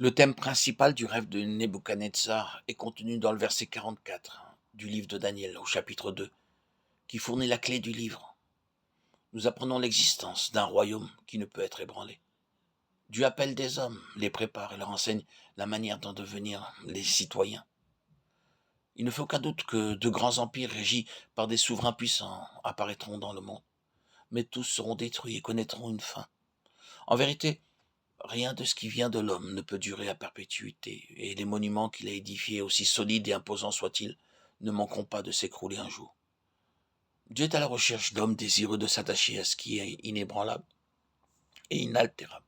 Le thème principal du rêve de Nebuchadnezzar est contenu dans le verset 44 du livre de Daniel au chapitre 2, qui fournit la clé du livre. Nous apprenons l'existence d'un royaume qui ne peut être ébranlé. Dieu appelle des hommes, les prépare et leur enseigne la manière d'en devenir les citoyens. Il ne fait aucun doute que de grands empires régis par des souverains puissants apparaîtront dans le monde, mais tous seront détruits et connaîtront une fin. En vérité, rien de ce qui vient de l'homme ne peut durer à perpétuité, et les monuments qu'il a édifiés, aussi solides et imposants soient-ils, ne manqueront pas de s'écrouler un jour. Dieu est à la recherche d'hommes désireux de s'attacher à ce qui est inébranlable et inaltérable.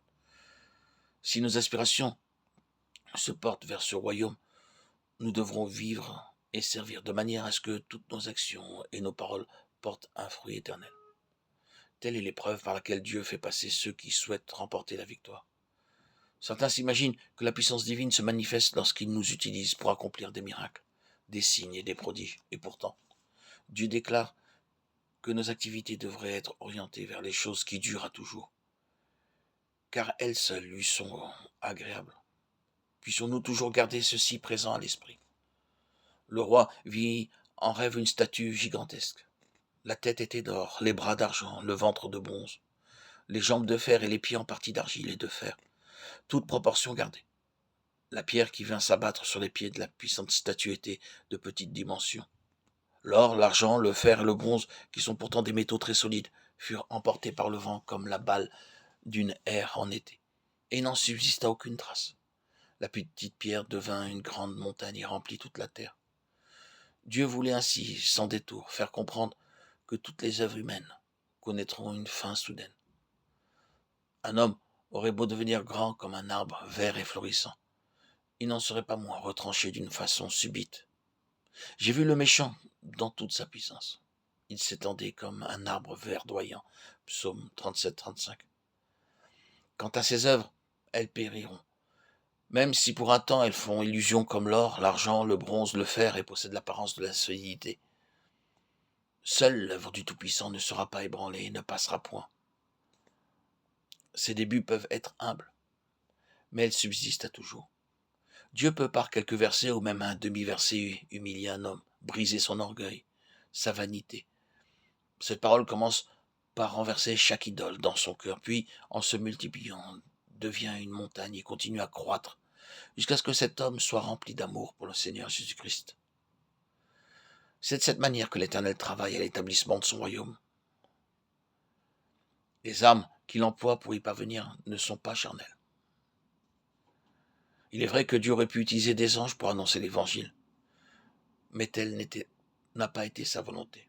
Si nos aspirations se portent vers ce royaume, nous devrons vivre et servir de manière à ce que toutes nos actions et nos paroles portent un fruit éternel. Telle est l'épreuve par laquelle Dieu fait passer ceux qui souhaitent remporter la victoire. Certains s'imaginent que la puissance divine se manifeste lorsqu'il nous utilise pour accomplir des miracles, des signes et des prodiges. Et pourtant, Dieu déclare que nos activités devraient être orientées vers les choses qui durent à toujours, car elles seules lui sont agréables. Puissions-nous toujours garder ceci présent à l'esprit. Le roi vit en rêve une statue gigantesque. La tête était d'or, les bras d'argent, le ventre de bronze, les jambes de fer et les pieds en partie d'argile et de fer, toute proportion gardée. La pierre qui vint s'abattre sur les pieds de la puissante statue était de petite dimension. L'or, l'argent, le fer et le bronze, qui sont pourtant des métaux très solides, furent emportés par le vent comme la balle d'une aire en été, et il n'en subsista aucune trace. La petite pierre devint une grande montagne et remplit toute la terre. Dieu voulait ainsi, sans détour, faire comprendre que toutes les œuvres humaines connaîtront une fin soudaine. Un homme aurait beau devenir grand comme un arbre vert et florissant, il n'en serait pas moins retranché d'une façon subite. J'ai vu le méchant dans toute sa puissance. Il s'étendait comme un arbre verdoyant. Psaume 37-35. Quant à ses œuvres, elles périront. Même si pour un temps elles font illusion comme l'or, l'argent, le bronze, le fer et possèdent l'apparence de la solidité. Seule l'œuvre du Tout-Puissant ne sera pas ébranlée et ne passera point. Ses débuts peuvent être humbles, mais elles subsistent à toujours. Dieu peut par quelques versets ou même un demi-verset humilier un homme, briser son orgueil, sa vanité. Cette parole commence par renverser chaque idole dans son cœur, puis, en se multipliant, devient une montagne et continue à croître, jusqu'à ce que cet homme soit rempli d'amour pour le Seigneur Jésus-Christ. C'est de cette manière que l'Éternel travaille à l'établissement de son royaume. Les armes qu'il emploie pour y parvenir ne sont pas charnelles. Il est vrai que Dieu aurait pu utiliser des anges pour annoncer l'Évangile, mais telle n'a pas été sa volonté.